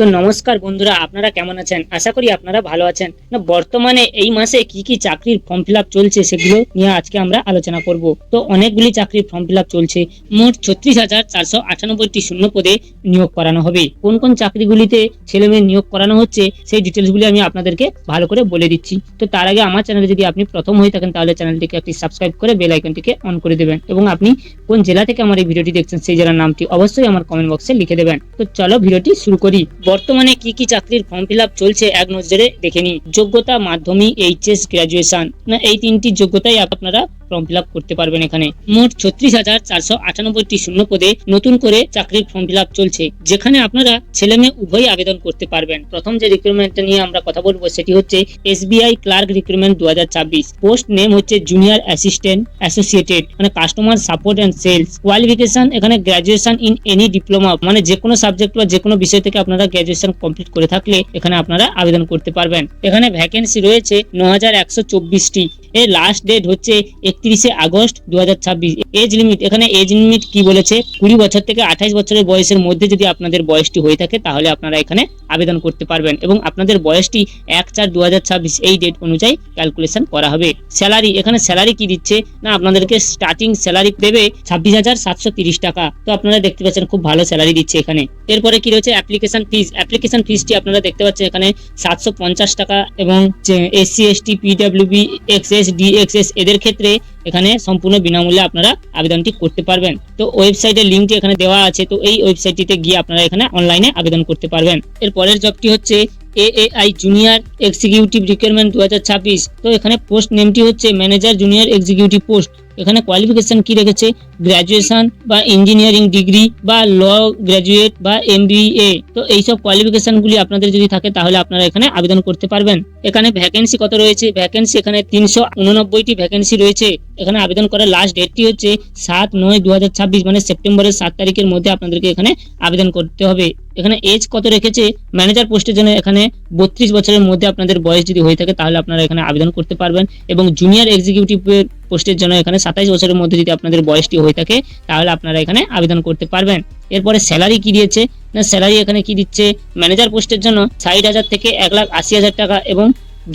তো নমস্কার বন্ধুরা, আপনারা কেমন আছেন? আশা করি আপনারা ভালো আছেন। না, বর্তমানে এই মাসে কি কি চাকরির ফর্ম ফিল আপ চলছে সেগুলো নিয়ে আজকে আমরা আলোচনা করব। তো অনেকগুলি চাকরির ফর্ম ফিল আপ চলছে। মোট 36,498টি শূন্য পদে নিয়োগ করানো হবে। কোন কোন চাকরিগুলিতে ছেলে মেয়ে নিয়োগ করানো হচ্ছে সেই ডিটেলসগুলি আমি আপনাদেরকে ভালো করে বলে দিচ্ছি। তো তার আগে আমার চ্যানেলে যদি আপনি প্রথম হয়ে থাকেন তাহলে চ্যানেলটিকে আপনি সাবস্ক্রাইব করে বেল আইকনটিকে অন করে দেবেন, এবং আপনি কোন জেলা থেকে আমার এই ভিডিওটি দেখছেন সেই জেলার নামটি অবশ্যই আমার কমেন্ট বক্সে লিখে দেবেন। তো চলো ভিডিওটি শুরু করি। বর্তমানে কি কি চাকরির ফর্ম ফিল আপ চলছে এক নজরে দেখে নিই। যোগ্যতা মাধ্যমিক, এইচএস, গ্রাজুয়েশন, না এই তিনটি যোগ্যতাই আপনারা ফর্ম ফিল আপ করতে পারবেন। এখানে মোট 36,498টি শূন্য পদে নতুন করে চাকরির ফর্ম ফিল আপ চলছে, যেখানে আপনারা ছেলে মেয়ে উভয়ই আবেদন করতে পারবেন। প্রথম যে রিক্রুটমেন্টটা নিয়ে আমরা কথা বলবো সেটি হচ্ছে SBI clerk recruitment 2024। Post name হচ্ছে জুনিয়র অ্যাসিস্ট্যান্ট অ্যাসোসিয়েটেড, মানে customer support and sales. Qualification এখানে গ্রাজুয়েশন ইন এনি ডিপ্লোমা, মানে যে কোনো সাবজেক্ট বা যে কোনো বিষয় থেকে আপনারা গ্রাজুয়েশন কমপ্লিট করে থাকলে এখানে আপনারা আবেদন করতে পারবেন। এখানে ভ্যাকেন্সি রয়েছে 9,124টি। এর লাস্ট ডেট হচ্ছে 31শে আগস্ট 2026। এজ লিমিট, এখানে এজ লিমিট কি বলেছে, 20 বছর থেকে 28 বছরের বয়সের মধ্যে যদি আপনাদের বয়সটি হয়ে থাকে তাহলে আপনারা এখানে আবেদন করতে পারবেন, এবং আপনাদের বয়সটি 1/4/2026 এই ডেট অনুযায়ী ক্যালকুলেশন করা হবে। স্যালারি, এখানে স্যালারি কি দিচ্ছে না, আপনাদেরকে স্টার্টিং স্যালারি দেবে 26,730 টাকা। তো আপনারা দেখতে পাচ্ছেন খুব ভালো স্যালারি দিচ্ছে এখানে। এরপরে কি রয়েছে অ্যাপ্লিকেশন ফিস। অ্যাপ্লিকেশন ফিসটি আপনারা দেখতে পাচ্ছেন এখানে 750 টাকা, এবং SC ST PWB XS DXS এদের ক্ষেত্রে এখানে সম্পূর্ণ বিনামূল্যে আপনারা আবেদনটি করতে পারবেন। তো ওয়েবসাইটের লিঙ্কটি এখানে দেওয়া আছে, তো এই ওয়েবসাইটটিতে গিয়ে আপনারা এখানে অনলাইনে আবেদন করতে পারবেন। এর পরের জবটি হচ্ছে AAI জুনিয়র এক্সিকিউটিভ রিক্রুটমেন্ট 2026। তো এখানে পোস্ট নেমটি হচ্ছে ম্যানেজার জুনিয়র এক্সিকিউটিভ পোস্ট। এখানে কোয়ালিফিকেশন কি রেখেছে, গ্রাজুয়েশন বা ইঞ্জিনিয়ারিং ডিগ্রি বা ল গ্রাজুয়েট বা MBA। তো এইসব কোয়ালিফিকেশনগুলি আপনাদের যদি থাকে তাহলে আপনারা এখানে আবেদন করতে পারবেন। এখানে ভ্যাকেন্সি কত রয়েছে, ভ্যাকেন্সি এখানে 389টি ভ্যাকেন্সি রয়েছে। এখানে আবেদন করার লাস্ট ডেটটি হচ্ছে 7/9/2026, মানে সেপ্টেম্বরের 7 তারিখের মধ্যে আপনাদেরকে এখানে আবেদন করতে হবে। এখানে এজ কত রেখেছে, ম্যানেজার পোস্টের জন্য এখানে 32 বছরের মধ্যে আপনাদের বয়স যদি হয়ে থাকে তাহলে আপনারা এখানে আবেদন করতে পারবেন, এবং জুনিয়র এক্সিকিউটিভ পোস্টের জন্য এখানে 27 বছরের মধ্যে যদি আপনাদের বয়সটি হয়ে থাকে তাহলে আপনারা এখানে আবেদন করতে পারবেন। এরপরে স্যালারি কি দিয়েছে না, স্যালারি এখানে কি দিচ্ছে, ম্যানেজার পোস্টের জন্য 60,000 থেকে 1,80,000 টাকা, এবং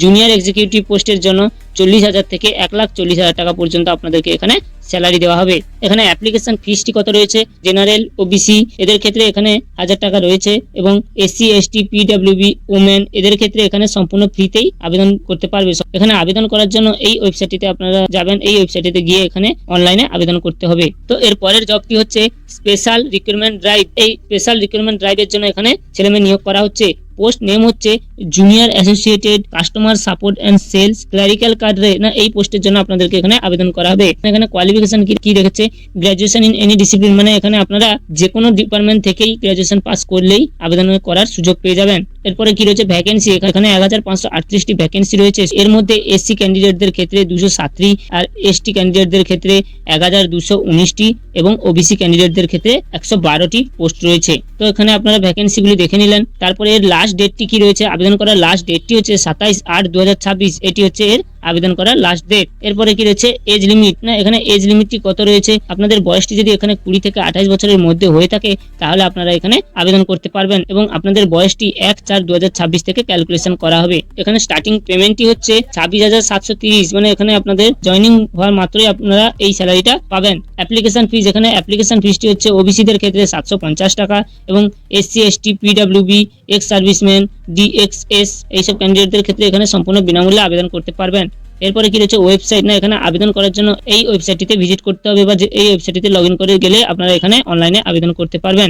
জুনিয়র এক্সিকিউটিভ পোস্টের জন্য 40,000 থেকে 1,40,000 টাকা পর্যন্ত আপনাদেরকে এখানে স্যালারি দেওয়া হবে। এখানে অ্যাপ্লিকেশন ফিসটি কত রয়েছে, জেনারেল OBC এদের ক্ষেত্রে এখানে 1,000 টাকা রয়েছে, এবং SC ST PWB ওমেন এদের ক্ষেত্রে এখানে সম্পূর্ণ ফ্রিতেই আবেদন করতে পারবে। এখানে আবেদন করার জন্য এই ওয়েবসাইটটিতে আপনারা যাবেন, এই ওয়েবসাইটটিতে গিয়ে এখানে অনলাইনে আবেদন করতে হবে। তো এর পরের জবটি হচ্ছে স্পেশাল রিক্রুটমেন্ট ড্রাইভ। এই স্পেশাল রিক্রুটমেন্ট ড্রাইভের জন্য এখানে ছেলেমেয়ে নিয়োগ করা হচ্ছে। পোস্ট নেম হচ্ছে junior associated customer support and sales clerical cadre, না এই পোস্টের জন্য আপনাদেরকে এখানে আবেদন করা হবে। এখানে কোয়ালিফিকেশন কি রেখেছে, গ্রাজুয়েশন ইন এনি ডিসিপ্লিন, মানে এখানে আপনারা যে কোনো ডিপার্টমেন্ট থেকেই গ্রাজুয়েশন পাস করলেই আবেদন করার সুযোগ পেয়ে যাবেন। এরপরে কি রয়েছে ভ্যাকেন্সি, এখানে 1,538টি ভ্যাকেন্সি রয়েছে। এর মধ্যে SC ক্যান্ডিডেটদের ক্ষেত্রে 207টি, আর ST ক্যান্ডিডেটদের ক্ষেত্রে 1,219টি, এবং OBC ক্যান্ডিডেটদের ক্ষেত্রে 112টি পোস্ট রয়েছে। তো এখানে আপনারা ভ্যাকেন্সিগুলি দেখে নিলেন। তারপরে এর লাস্ট ডেটটি কি রয়েছে, আবেদন করার লাস্ট ডেটটি হচ্ছে 27/8/2026। এটি হচ্ছে এর আবেদন করার লাস্ট ডেট। এরপরে কি রয়েছে এজ লিমিট, না এখানে এজ লিমিটটি কত রয়েছে, আপনাদের বয়সটি যদি এখানে 20 থেকে 28 বছরের মধ্যে হয়ে থাকে তাহলে আপনারা এখানে আবেদন করতে পারবেন, এবং আপনাদের বয়সটি 1/4/2026 থেকে ক্যালকুলেশন করা হবে। এখানে স্টার্টিং পেমেন্টটি হচ্ছে 26,730, মানে এখানে আপনাদের জয়েনিং হওয়ার মাত্রই আপনারা এই স্যালারিটা পাবেন। অ্যাপ্লিকেশন ফিস, এখানে অ্যাপ্লিকেশন ফিসটি হচ্ছে OBC দের ক্ষেত্রে 750 টাকা, এবং SC ST PWB ex serviceman DXS এইসব ক্যান্ডিডেটদের ক্ষেত্রে এখানে সম্পূর্ণ বিনামূল্যে আবেদন করতে পারবেন। এরপরে কি রয়েছে ওয়েবসাইট, না এখানে আবেদন করার জন্য এই ওয়েবসাইটটিতে ভিজিট করতে হবে, বা এই ওয়েবসাইটটিতে লগ ইন করে গেলে আপনারা এখানে অনলাইনে আবেদন করতে পারবেন।